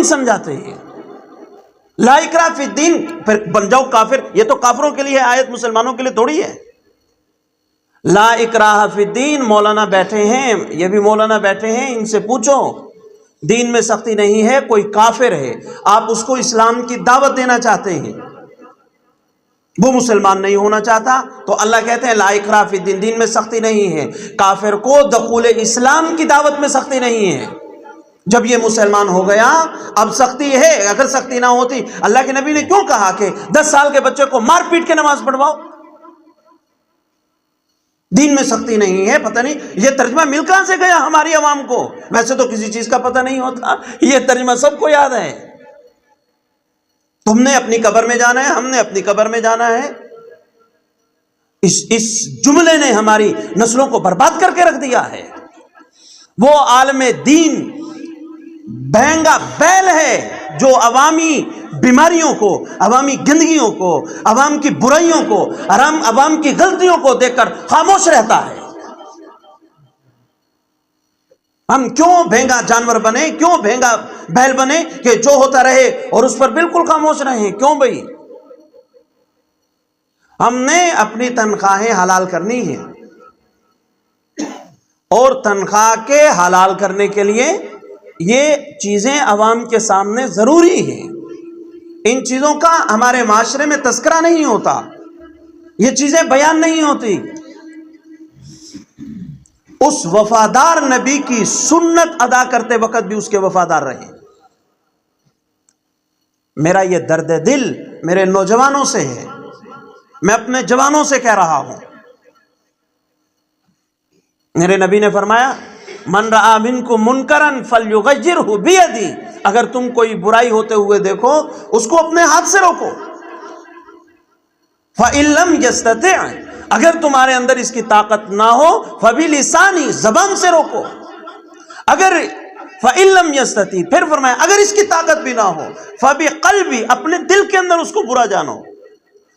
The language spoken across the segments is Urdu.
سمجھاتے ہیں لا اکراہ فی الدین، پھر بن جاؤ کافر، یہ تو کافروں کے لیے آیت، مسلمانوں کے لیے تھوڑی ہے۔ لا اکراہ فی الدین، مولانا بیٹھے ہیں، یہ بھی مولانا بیٹھے ہیں، ان سے پوچھو دین میں سختی نہیں ہے، کوئی کافر ہے آپ اس کو اسلام کی دعوت دینا چاہتے ہیں، وہ مسلمان نہیں ہونا چاہتا، تو اللہ کہتے ہیں لا اکراہ فی الدین، دین میں سختی نہیں ہے، کافر کو دخول اسلام کی دعوت میں سختی نہیں ہے۔ جب یہ مسلمان ہو گیا اب سختی ہے، اگر سختی نہ ہوتی اللہ کے نبی نے کیوں کہا کہ 10 سال کے بچے کو مار پیٹ کے نماز پڑھواؤ؟ دین میں سختی نہیں ہے۔ پتہ نہیں یہ ترجمہ مل کہاں سے گیا ہماری عوام کو، ویسے تو کسی چیز کا پتہ نہیں ہوتا، یہ ترجمہ سب کو یاد ہے۔ تم نے اپنی قبر میں جانا ہے، ہم نے اپنی قبر میں جانا ہے، اس جملے نے ہماری نسلوں کو برباد کر کے رکھ دیا ہے۔ وہ عالم دین بہنگا بیل ہے جو عوامی بیماریوں کو، عوامی گندگیوں کو، عوام کی برائیوں کو، عوام کی غلطیوں کو دیکھ کر خاموش رہتا ہے۔ ہم کیوں بھینگا جانور بنے، کیوں بھینگا بیل بنے کہ جو ہوتا رہے اور اس پر بالکل خاموش رہیں؟ کیوں بھئی؟ ہم نے اپنی تنخواہیں حلال کرنی ہیں، اور تنخواہ کے حلال کرنے کے لیے یہ چیزیں عوام کے سامنے ضروری ہیں۔ ان چیزوں کا ہمارے معاشرے میں تذکرہ نہیں ہوتا، یہ چیزیں بیان نہیں ہوتی۔ اس وفادار نبی کی سنت ادا کرتے وقت بھی اس کے وفادار رہے۔ میرا یہ درد دل میرے نوجوانوں سے ہے، میں اپنے جوانوں سے کہہ رہا ہوں۔ میرے نبی نے فرمایا من رأى منکم منکرا فلیغیرہ بیدی، اگر تم کوئی برائی ہوتے ہوئے دیکھو اس کو اپنے ہاتھ سے روکو۔ فإن لم یستطع، اگر تمہارے اندر اس کی طاقت نہ ہو فبلسانی، زبان سے روکو۔ اگر فإن لم یستطع، پھر فرمایا اگر اس کی طاقت بھی نہ ہو فبقلبی، اپنے دل کے اندر اس کو برا جانو۔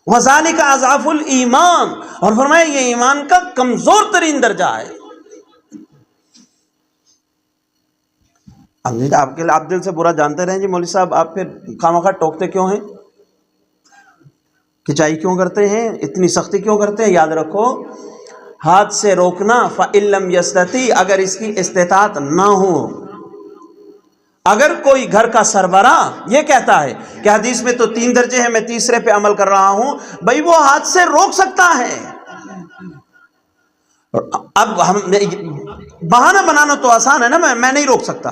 وذالک اضعف الایمان، اور فرمایا یہ ایمان کا کمزور ترین درجہ ہے۔ آپ دل سے برا جانتے رہیں جی مولوی صاحب، آپ پھر خامخواہ ٹوکتے کیوں ہیں، کھچائی کیوں کرتے ہیں، اتنی سختی کیوں کرتے ہیں؟ یاد رکھو ہاتھ سے روکنا، فإن لم یستطع، اگر اس کی استطاعت نہ ہو۔ اگر کوئی گھر کا سربراہ یہ کہتا ہے کہ حدیث میں تو 3 درجے ہیں، میں تیسرے پہ عمل کر رہا ہوں، بھئی وہ ہاتھ سے روک سکتا ہے۔ اب ہم بہانہ بنانا تو آسان ہے نا، میں نہیں روک سکتا،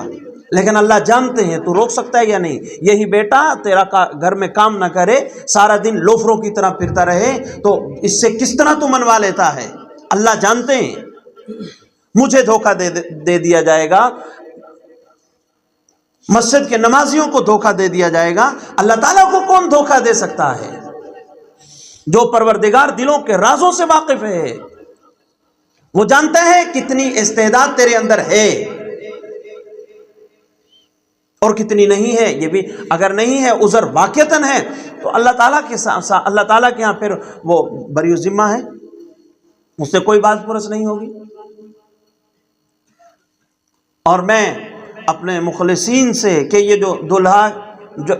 لیکن اللہ جانتے ہیں تو روک سکتا ہے یا نہیں۔ یہی بیٹا تیرا گھر میں کام نہ کرے، سارا دن لوفروں کی طرح پھرتا رہے، تو اس سے کس طرح تو منوا لیتا ہے؟ اللہ جانتے ہیں۔ مجھے دھوکہ دے دیا جائے گا، مسجد کے نمازیوں کو دھوکہ دے دیا جائے گا، اللہ تعالیٰ کو کون دھوکہ دے سکتا ہے؟ جو پروردگار دلوں کے رازوں سے واقف ہے، وہ جانتا ہے کتنی استعداد تیرے اندر ہے اور کتنی نہیں ہے۔ یہ بھی اگر نہیں ہے، عذر واقعتاً ہے، تو اللہ تعالیٰ کے ہاں پھر وہ بری الذمہ ہے، اس سے کوئی بات پرس نہیں ہوگی۔ اور میں اپنے مخلصین سے کہ یہ جو دلہا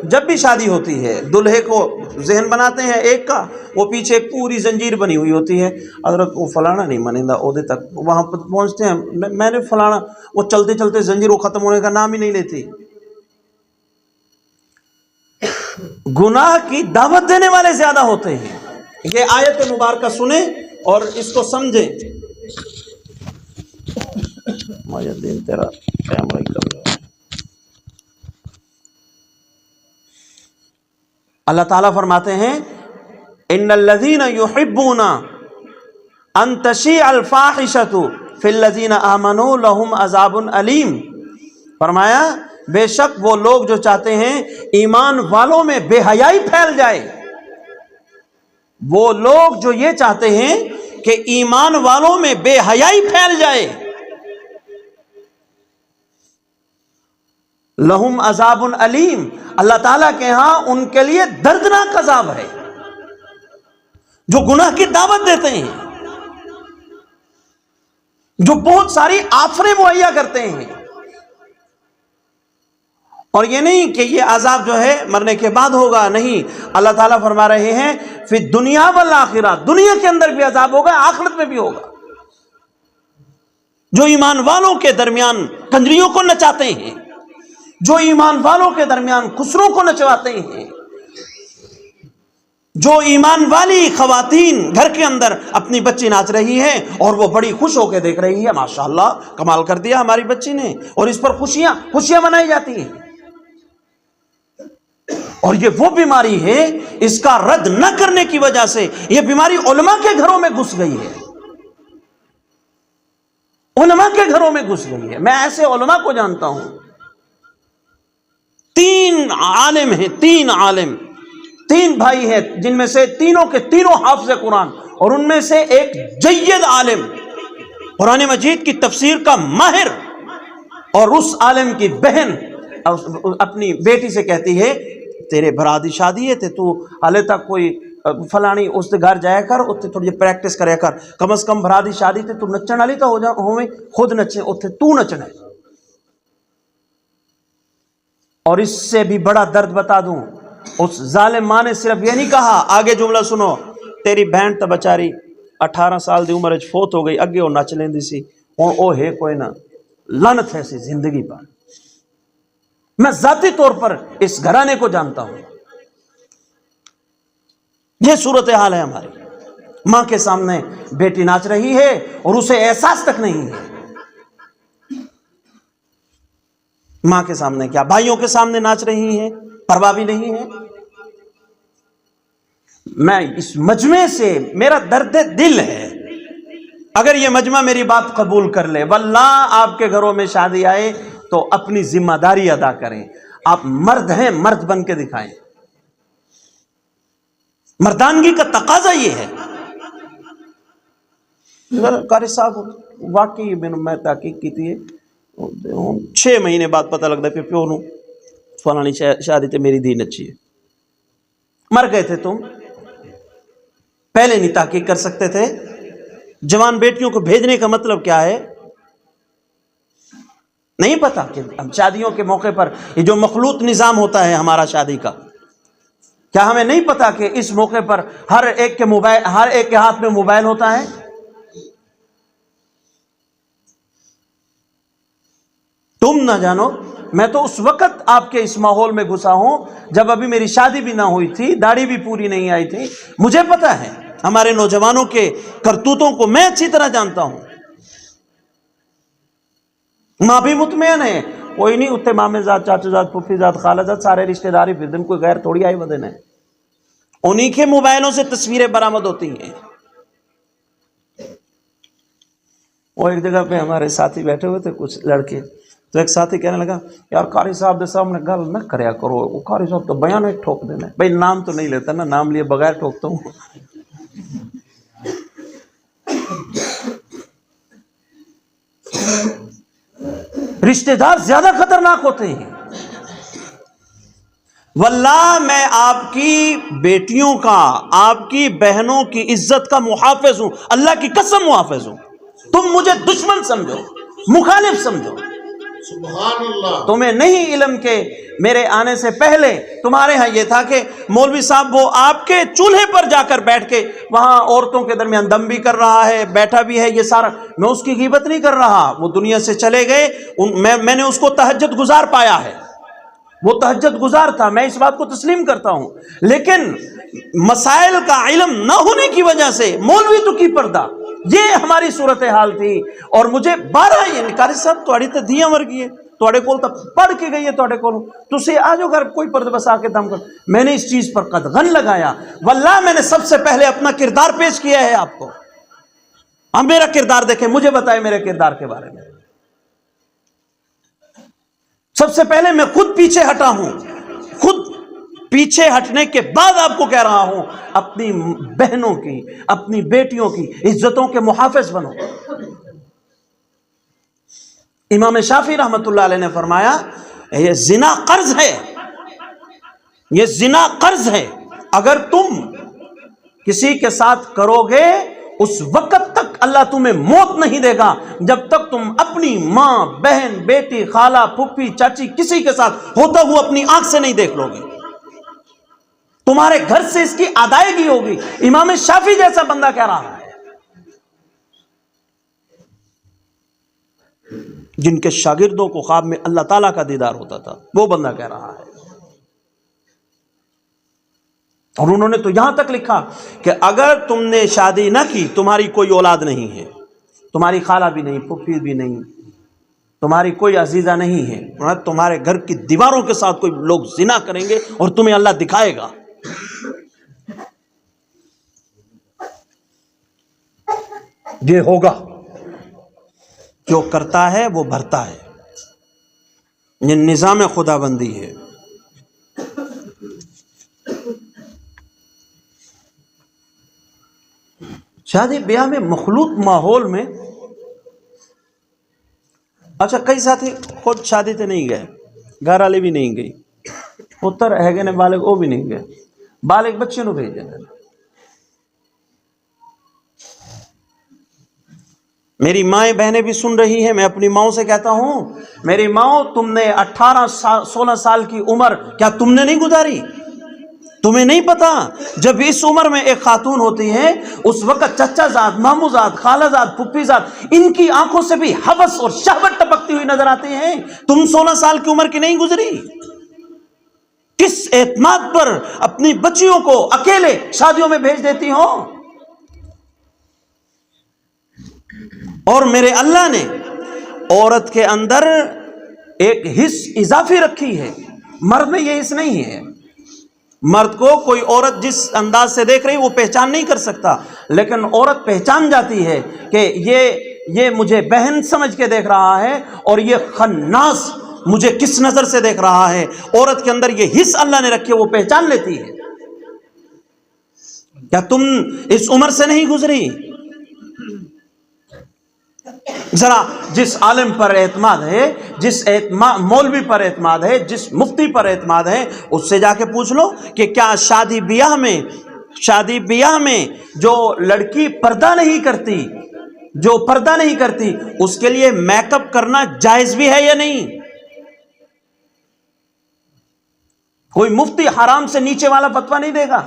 جب بھی شادی ہوتی ہے دلہے کو ذہن بناتے ہیں ایک کا، وہ پیچھے ایک پوری زنجیر بنی ہوئی ہوتی ہے، حضرت وہ فلانا نہیں مانندہ عہدے تک، وہاں پہنچتے ہیں میں نے فلانا، وہ چلتے چلتے زنجیر وہ ختم ہونے کا نام ہی نہیں لیتی۔ گناہ کی دعوت دینے والے زیادہ ہوتے ہیں۔ یہ آیت مبارکہ سنیں اور اس کو سمجھیں۔ دین تیرا قیام کر رہا ہے۔ اللہ تعالیٰ فرماتے ہیں ان الذین یحبون ان تشیع الفاحشۃ فی الذین آمنوا لہم عذاب علیم۔ فرمایا بے شک وہ لوگ جو چاہتے ہیں ایمان والوں میں بے حیائی پھیل جائے، وہ لوگ جو یہ چاہتے ہیں کہ ایمان والوں میں بے حیائی پھیل جائے، لہم عذاب علیم، اللہ تعالیٰ کے ہاں ان کے لیے دردناک عذاب ہے۔ جو گناہ کی دعوت دیتے ہیں، جو بہت ساری آفریں مہیا کرتے ہیں، اور یہ نہیں کہ یہ عذاب جو ہے مرنے کے بعد ہوگا، نہیں، اللہ تعالیٰ فرما رہے ہیں فی الدنیا والآخرہ، دنیا کے اندر بھی عذاب ہوگا، آخرت میں بھی ہوگا۔ جو ایمان والوں کے درمیان کنجریوں کو نچاتے ہیں، جو ایمان والوں کے درمیان خسروں کو نچواتے ہیں، جو ایمان والی خواتین گھر کے اندر اپنی بچی ناچ رہی ہے اور وہ بڑی خوش ہو کے دیکھ رہی ہے، ماشاءاللہ کمال کر دیا ہماری بچی نے، اور اس پر خوشیاں منائی جاتی ہیں، اور یہ وہ بیماری ہے، اس کا رد نہ کرنے کی وجہ سے یہ بیماری علماء کے گھروں میں گھس گئی ہے، علماء کے گھروں میں گھس گئی ہے۔ میں ایسے علماء کو جانتا ہوں، 3 عالم ہیں، 3 عالم، 3 بھائی ہیں، جن میں سے تینوں کے تینوں حافظ قرآن، اور ان میں سے ایک جید عالم، قرآن مجید کی تفسیر کا ماہر، اور اس عالم کی بہن اپنی بیٹی سے کہتی ہے تیرے برا دی شادی ہے تے تو حالے تک کوئی فلانی اس دے گھر جایا کر، اتنے تھوڑی پریکٹس کریا کر، کم از کم برا دی شادی تے تو نچن والی تو ہوئے، خود نچے اتنے تو نچنا ہے۔ اور اس سے بھی بڑا درد بتا دوں، اس ظالم ماں نے صرف یہ نہیں کہا، آگے جملہ سنو، تیری بہن تا بچاری 18 سال دی عمر وچ فوت ہو گئی، اگے وہ نچ لیندی سی، ہن او ہے کوئی نہ، لعنت ہے سی زندگی پر۔ میں ذاتی طور پر اس گھرانے کو جانتا ہوں، یہ صورتحال ہے ہماری۔ ماں کے سامنے بیٹی ناچ رہی ہے اور اسے احساس تک نہیں ہے، ماں کے سامنے کیا، بھائیوں کے سامنے ناچ رہی ہیں، پرواہ بھی نہیں ہے۔ میں اس مجمع سے میرا درد دل ہے، اگر یہ مجمع میری بات قبول کر لے، واللہ آپ کے گھروں میں شادی آئے تو اپنی ذمہ داری ادا کریں، آپ مرد ہیں، مرد بن کے دکھائیں، مردانگی کا تقاضا یہ ہے۔ قاری صاحب واقعی میں تحقیق کی تھی، 6 مہینے بعد پتہ لگتا ہے کہ پیو نو فلانی شادی تے میری دی نچی ہے، مر گئے تھے تم، پہلے نہیں تحقیق کر سکتے تھے؟ جوان بیٹیوں کو بھیجنے کا مطلب کیا ہے؟ نہیں پتا کہ ہم شادیوں کے موقع پر یہ جو مخلوط نظام ہوتا ہے ہمارا شادی کا، کیا ہمیں نہیں پتا کہ اس موقع پر ہر ایک کے ہاتھ میں موبائل ہوتا ہے؟ تم نہ جانو، میں تو اس وقت آپ کے اس ماحول میں گھسا ہوں جب ابھی میری شادی بھی نہ ہوئی تھی، داڑھی بھی پوری نہیں آئی تھی، مجھے پتا ہے ہمارے نوجوانوں کے کرتوتوں کو میں اچھی طرح جانتا ہوں۔ ماں بھی مطمئن ہے، کوئی نہیں اتنے مامے ذات، چاچو ذات، پھوپھی ذات، خالہ ذات، سارے رشتہ داری پھر دن کوئی غیر تھوڑی آئی ودن ہے، انہی کے موبائلوں سے تصویریں برآمد ہوتی ہیں۔ وہ ایک جگہ پہ ہمارے ساتھی بیٹھے ہوئے تھے کچھ لڑکے، تو ایک ساتھی کہنے لگا یار قاری صاحب دے سامنے گل نہ کریا کرو، وہ قاری صاحب تو بیان ہی ٹھوک دینا ہے۔ بھائی نام تو نہیں لیتا نا، نام لیے بغیر ٹھوکتا ہوں۔ رشتہ دار زیادہ خطرناک ہوتے ہیں۔ واللہ میں آپ کی بیٹیوں کا، آپ کی بہنوں کی عزت کا محافظ ہوں، اللہ کی قسم محافظ ہوں۔ تم مجھے دشمن سمجھو، مخالف سمجھو، سبحان اللہ، تمہیں نہیں علم کہ میرے آنے سے پہلے تمہارے ہاں یہ تھا کہ مولوی صاحب وہ آپ کے چولہے پر جا کر بیٹھ کے وہاں عورتوں کے درمیان دم بھی کر رہا ہے، بیٹھا بھی ہے، یہ سارا، میں اس کی غیبت نہیں کر رہا، وہ دنیا سے چلے گئے، میں نے اس کو تہجد گزار پایا ہے، وہ تہجد گزار تھا، میں اس بات کو تسلیم کرتا ہوں، لیکن مسائل کا علم نہ ہونے کی وجہ سے مولوی تو کی پردہ، یہ ہماری صورتحال تھی۔ اور مجھے 12 یہ قاری صاحب تھوڑی تے دھیاں ورگی ہے، تھوڑے کول تو پڑھ کے گئی ہے، تھوڑے کول تسی آ جاؤ گھر کوئی پردہ بسا کے دم کر۔ میں نے اس چیز پر قدغن لگایا، واللہ میں نے سب سے پہلے اپنا کردار پیش کیا ہے آپ کو۔ اب میرا کردار دیکھیں، مجھے بتائیں میرے کردار کے بارے میں۔ سب سے پہلے میں خود پیچھے ہٹا ہوں، خود پیچھے ہٹنے کے بعد آپ کو کہہ رہا ہوں اپنی بہنوں کی، اپنی بیٹیوں کی عزتوں کے محافظ بنو۔ امام شافعی رحمت اللہ علیہ نے فرمایا یہ زنا قرض ہے، یہ زنا قرض ہے، اگر تم کسی کے ساتھ کرو گے اس وقت تک اللہ تمہیں موت نہیں دے گا جب تک تم اپنی ماں، بہن، بیٹی، خالہ، پھپھی، چاچی کسی کے ساتھ ہوتا ہوا اپنی آنکھ سے نہیں دیکھ لو گے۔ تمہارے گھر سے اس کی ادائیگی ہوگی۔ امام شافعی جیسا بندہ کہہ رہا ہے، جن کے شاگردوں کو خواب میں اللہ تعالیٰ کا دیدار ہوتا تھا، وہ بندہ کہہ رہا ہے۔ اور انہوں نے تو یہاں تک لکھا کہ اگر تم نے شادی نہ کی، تمہاری کوئی اولاد نہیں ہے، تمہاری خالہ بھی نہیں، پھپھی بھی نہیں، تمہاری کوئی عزیزہ نہیں ہے، تمہارے گھر کی دیواروں کے ساتھ کوئی لوگ زنا کریں گے اور تمہیں اللہ دکھائے گا۔ یہ ہوگا، جو کرتا ہے وہ بھرتا ہے، یہ نظام خدا بندی ہے۔ شادی بیاہ میں مخلوط ماحول میں، اچھا کئی ساتھی خود شادی تے نہیں گئے، گھر والے بھی نہیں گئی، پتر ہے گئے نے بالغ وہ بھی نہیں گئے، بالغ بچے نو بھیجے۔ میری مائیں بہنیں بھی سن رہی ہیں، میں اپنی ماؤں سے کہتا ہوں، میری ماؤں تم نے 18-16 سال کی عمر کیا تم نے نہیں گزاری؟ تمہیں نہیں پتا جب اس عمر میں ایک خاتون ہوتی ہے، اس وقت چچا زاد، مامو زاد، خالہ زاد، پھپھی زاد، ان کی آنکھوں سے بھی ہوس اور شہوت ٹپکتی ہوئی نظر آتی ہیں۔ تم 16 سال کی عمر کی نہیں گزری؟ کس اعتماد پر اپنی بچیوں کو اکیلے شادیوں میں بھیج دیتی ہو؟ اور میرے اللہ نے عورت کے اندر ایک حص اضافی رکھی ہے، مرد میں یہ حص نہیں ہے۔ مرد کو کوئی عورت جس انداز سے دیکھ رہی وہ پہچان نہیں کر سکتا، لیکن عورت پہچان جاتی ہے کہ یہ مجھے بہن سمجھ کے دیکھ رہا ہے اور یہ خناس مجھے کس نظر سے دیکھ رہا ہے۔ عورت کے اندر یہ حص اللہ نے رکھے، وہ پہچان لیتی ہے۔ کیا تم اس عمر سے نہیں گزری؟ ذرا جس عالم پر اعتماد ہے، جس مولوی پر اعتماد ہے، جس مفتی پر اعتماد ہے، اس سے جا کے پوچھ لو کہ کیا شادی بیاہ میں جو لڑکی پردہ نہیں کرتی اس کے لیے میک اپ کرنا جائز بھی ہے یا نہیں؟ کوئی مفتی حرام سے نیچے والا فتویٰ نہیں دے گا۔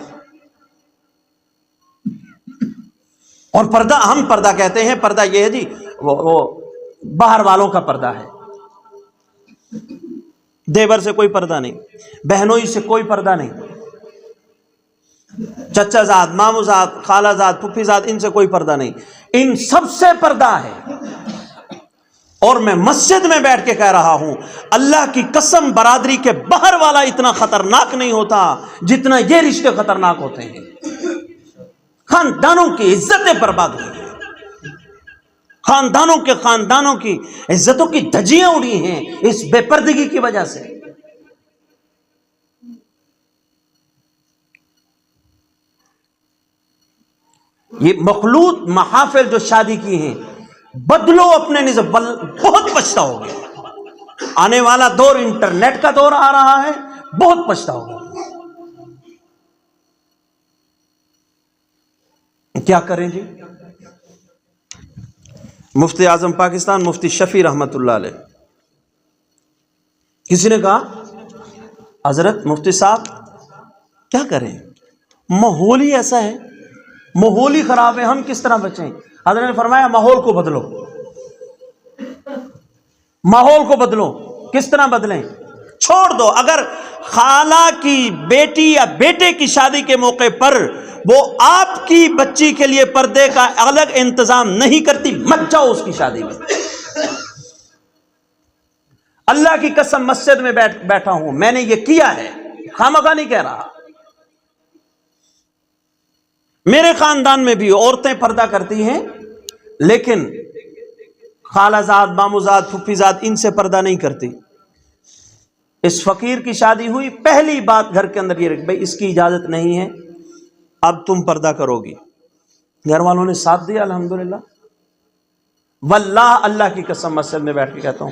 اور پردہ، ہم پردہ کہتے ہیں، پردہ یہ ہے جی وہ باہر والوں کا پردہ ہے، دیور سے کوئی پردہ نہیں، بہنوئی سے کوئی پردہ نہیں، چچا زاد، مامو زاد، خالہ زاد، پھپھی زاد، ان سے کوئی پردہ نہیں، ان سب سے پردہ ہے۔ اور میں مسجد میں بیٹھ کے کہہ رہا ہوں، اللہ کی قسم برادری کے باہر والا اتنا خطرناک نہیں ہوتا جتنا یہ رشتے خطرناک ہوتے ہیں۔ خاندانوں کی عزتیں برباد ہوئی ہیں، خاندانوں کی عزتوں کی دھجیاں اڑی ہیں اس بے پردگی کی وجہ سے۔ یہ مخلوط محافل جو شادی کی ہیں، بدلو اپنے نظام، بہت پچھتاؤ گے۔ آنے والا دور انٹرنیٹ کا دور آ رہا ہے، بہت پچھتاؤ گے۔ کیا کریں جی؟ مفتی اعظم پاکستان مفتی شفیع رحمت اللہ علیہ، کسی نے کہا حضرت مفتی صاحب کیا کریں، ماحول ہی ایسا ہے، ماحول ہی خراب ہے، ہم کس طرح بچیں؟ حضرت نے فرمایا ماحول کو بدلو، ماحول کو بدلو۔ کس طرح بدلیں؟ چھوڑ دو، اگر خالہ کی بیٹی یا بیٹے کی شادی کے موقع پر وہ آپ کی بچی کے لیے پردے کا الگ انتظام نہیں کرتی، مت جاؤ اس کی شادی میں۔ اللہ کی قسم مسجد میں بیٹھا ہوں، میں نے یہ کیا ہے، خامخواہ نہیں کہہ رہا۔ میرے خاندان میں بھی عورتیں پردہ کرتی ہیں، لیکن خالہ زاد، مامو زاد، پھپھی زاد ان سے پردہ نہیں کرتی۔ اس فقیر کی شادی ہوئی، پہلی بات گھر کے اندر یہ رکھ، بھائی اس کی اجازت نہیں ہے، اب تم پردہ کرو گی۔ گھر والوں نے ساتھ دیا، الحمدللہ۔ واللہ اللہ کی قسم مسجد میں بیٹھ کے کہتا ہوں،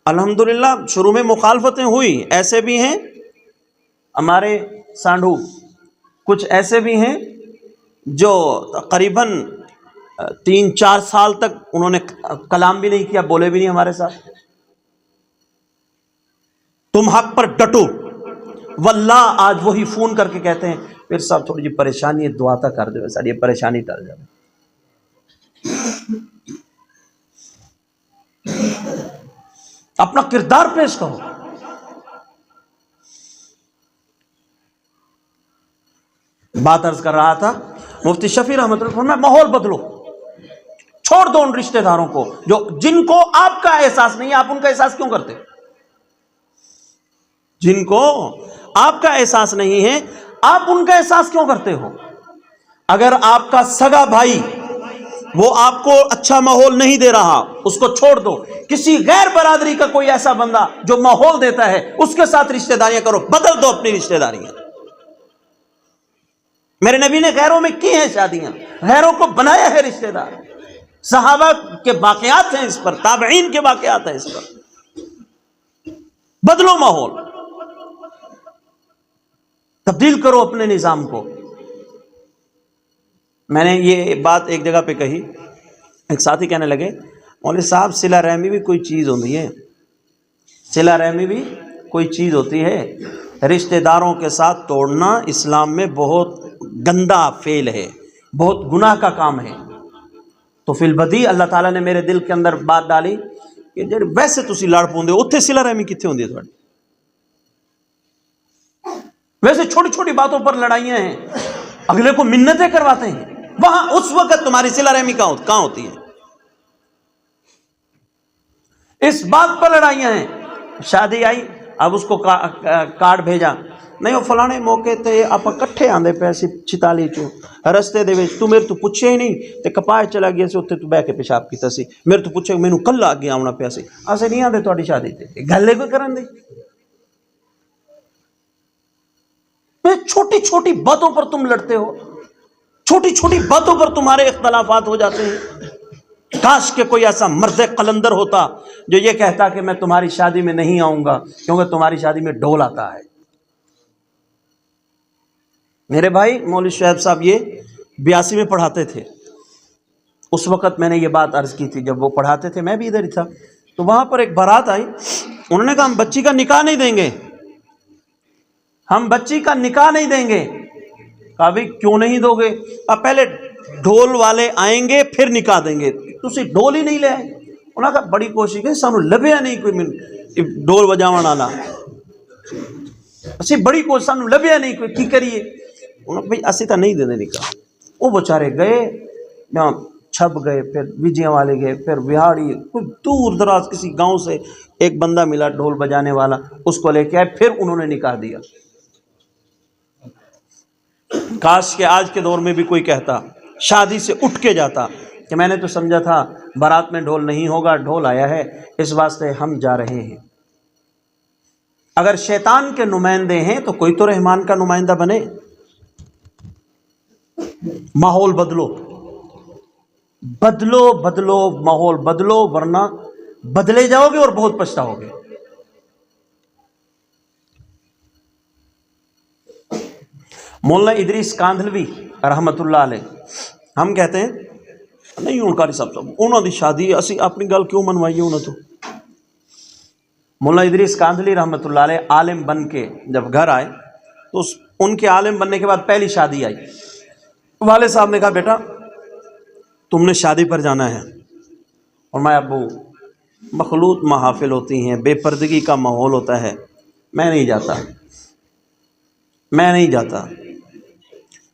الحمدللہ شروع میں مخالفتیں ہوئی، ایسے بھی ہیں ہمارے سانڈو، کچھ ایسے بھی ہیں جو تقریباً 3-4 سال تک انہوں نے کلام بھی نہیں کیا، بولے بھی نہیں ہمارے ساتھ. تم حق پر ڈٹو. واللہ آج وہی فون کر کے کہتے ہیں پھر صاحب تھوڑی جی پریشانی ہے، دعا کر دو ساری یہ پریشانی ٹل جائے. اپنا کردار پیش کرو. بات عرض کر رہا تھا مفتی شفیع رحمۃ اللہ فرمایا ماحول بدلو، چھوڑ دو ان رشتہ داروں کو جن کو آپ کا احساس نہیں ہے. آپ ان کا احساس کیوں کرتے؟ جن کو آپ کا احساس نہیں ہے آپ ان کا احساس کیوں کرتے ہو؟ اگر آپ کا سگا بھائی وہ آپ کو اچھا ماحول نہیں دے رہا، اس کو چھوڑ دو. کسی غیر برادری کا کوئی ایسا بندہ جو ماحول دیتا ہے اس کے ساتھ رشتہ داریاں کرو، بدل دو اپنی رشتہ داریاں. میرے نبی نے غیروں میں کی ہیں شادیاں، غیروں کو بنایا ہے رشتہ دار. صحابہ کے واقعات ہیں اس پر، تابعین کے واقعات ہیں اس پر. بدلو ماحول، تبدیل کرو اپنے نظام کو. میں نے یہ بات ایک جگہ پہ کہی، ایک ساتھی کہنے لگے مولوی صاحب صلہ رحمی بھی کوئی چیز ہوتی ہے، صلہ رحمی بھی کوئی چیز ہوتی ہے. رشتہ داروں کے ساتھ توڑنا اسلام میں بہت گندا فعل ہے، بہت گناہ کا کام ہے. تو فی البدی اللہ تعالیٰ نے میرے دل کے اندر بات ڈالی کہ جڑے ویسے تسی لڑ پوندے اتنے صلہ رحمی کتنے ہوندی ہے تھوڑی؟ ویسے چھوٹی چھوٹی باتوں پر لڑائیاں ہیں، اگلے کو منتیں کرواتے ہیں، وہاں اس وقت تمہاری صلہ رحمی کہاں ہوتی ہے؟ اس بات پر لڑائیاں ہیں. شادی آئی، اب اس کو کارڈ بھیجا، نہیں وہ فلانے موقع تے آپ کٹھے آندے پے سی 46 چوں رستے دے وچ تو میرے تو پوچھے ہی نہیں تے کپائے چلا گیا سی اتنے تو بہ کے پیشاب کیتا سی، میرے تو پوچھے مینوں کل آگے آونا پیا سی، اسے نہیں آندے تہاڈی شادی تے گل کوئی کرن دی. چھوٹی چھوٹی باتوں پر تم لڑتے ہو، چھوٹی چھوٹی باتوں پر تمہارے اختلافات ہو جاتے ہیں. کاش کہ کوئی ایسا مرد قلندر ہوتا جو یہ کہتا کہ میں تمہاری شادی میں نہیں آؤں گا کیونکہ تمہاری شادی میں ڈھول آتا ہے. میرے بھائی مولوی شعیب صاحب یہ 82 میں پڑھاتے تھے. اس وقت میں نے یہ بات عرض کی تھی، جب وہ پڑھاتے تھے میں بھی ادھر ہی تھا. تو وہاں پر ایک بارات آئی، انہوں نے کہا ہم بچی کا نکاح نہیں دیں گے، ہم بچی کا نکاح نہیں دیں گے. کہا بھی کیوں نہیں دو گے؟ اب پہلے ڈھول والے آئیں گے پھر نکاح دیں گے. تسی ڈھول ہی نہیں لے آئے. انہوں نے کہا بڑی کوشش کی سانو لبیا نہیں کوئی ڈھول بجاون والا، اسی بڑی کوشش سانو لبیا نہیں کوئی، کی کریے؟ انہوں نے بھائی اسی تو نہیں دے نکاح. وہ بچارے گئے یہاں چھپ گئے، پھر وجیاں والے گئے، پھر بہاڑی کوئی دور دراز کسی گاؤں سے ایک بندہ ملا ڈھول بجانے والا، اس کو لے کے آئے، پھر انہوں نے نکاح دیا. کاش کہ آج کے دور میں بھی کوئی کہتا، شادی سے اٹھ کے جاتا کہ میں نے تو سمجھا تھا بارات میں ڈھول نہیں ہوگا، ڈھول آیا ہے اس واسطے ہم جا رہے ہیں. اگر شیطان کے نمائندے ہیں تو کوئی تو رحمان کا نمائندہ بنے. ماحول بدلو، بدلو بدلو ماحول بدلو، ورنہ بدلے جاؤ گے اور بہت پچھتاؤ گے. مولانا ادریس کاندھلوی رحمت اللہ علیہ، ہم کہتے ہیں نہیں ہوں قاری صاحب انہوں دی شادی ہے اسی اپنی گل کیوں منوائیے انہوں تو. مولانا ادریس کاندھلی رحمت اللہ علیہ عالم بن کے جب گھر آئے تو ان کے عالم بننے کے بعد پہلی شادی آئی. والد صاحب نے کہا بیٹا تم نے شادی پر جانا ہے. اور میں ابو مخلوط محافل ہوتی ہیں، بے پردگی کا ماحول ہوتا ہے، میں نہیں جاتا، میں نہیں جاتا.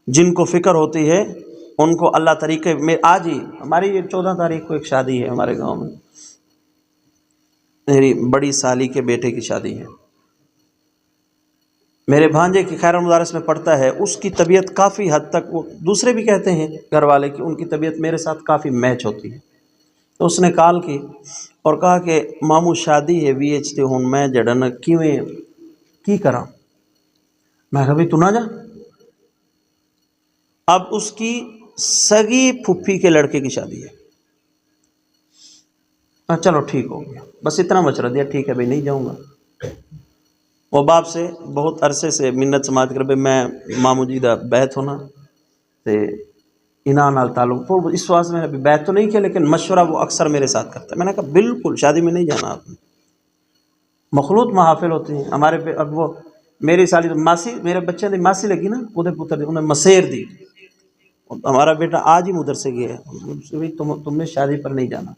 جن کو فکر ہوتی ہے ان کو اللہ طریقے میں، آج ہی ہماری 14 تاریخ کو ایک شادی ہے ہمارے گاؤں میں، میری بڑی سالی کے بیٹے کی شادی ہے. میرے بھانجے کی خیر المدارس میں پڑھتا ہے، اس کی طبیعت کافی حد تک، وہ دوسرے بھی کہتے ہیں گھر والے کہ ان کی طبیعت میرے ساتھ کافی میچ ہوتی ہے. تو اس نے کال کی اور کہا کہ ماموں شادی ہے وی ایچ تے ہوں میں جڑن کیویں کی کراں. میں کہا بھی تو نہ جا. اب اس کی سگی پھپھی کے لڑکے کی شادی ہے. چلو ٹھیک ہو گیا، بس اتنا مشورہ دیا، ٹھیک ہے بھائی نہیں جاؤں گا. وہ باپ سے بہت عرصے سے منت سماعت کر میں ماموں جی دا بیعت ہونا تے انہاں نال تعلق تو اس واسطے میں نے ابھی بیعت تو نہیں کیا، لیکن مشورہ وہ اکثر میرے ساتھ کرتا ہے۔ میں نے کہا بالکل شادی میں نہیں جانا آپ نے، مخلوط محافل ہوتے ہیں ہمارے پہ۔ اب وہ میری سالی ماسی میرے بچے دی ماسی لگی نا وہ پتر انہیں مسیر دی، ہمارا بیٹا آج ہی ادھر سے گیا ہے، تم نے شادی پر نہیں جانا۔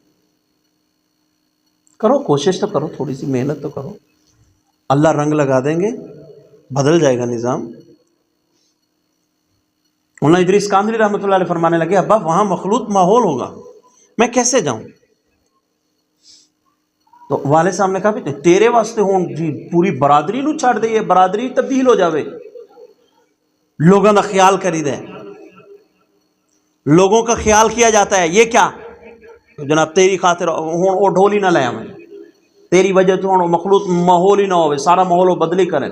کرو کوشش تو کرو، تھوڑی سی محنت تو کرو، اللہ رنگ لگا دیں گے، بدل جائے گا نظام۔ مولانا ادریس کاملی رحمۃ اللہ علیہ فرمانے لگے ابا وہاں مخلوط ماحول ہوگا، میں کیسے جاؤں؟ تو والد صاحب نے کہا بھی تیرے واسطے ہوں جی پوری برادری نو چھڑ دے، یہ برادری تبدیل ہو جاوے، لوگوں کا خیال کری دے، لوگوں کا خیال کیا جاتا ہے، یہ کیا جناب تیری خاطر ہوں وہ ڈھول ہی نہ لے آویں، تیری وجہ تو ہوں مخلوط ماحول ہی نہ ہوئے، سارا ماحول وہ بدلی کریں۔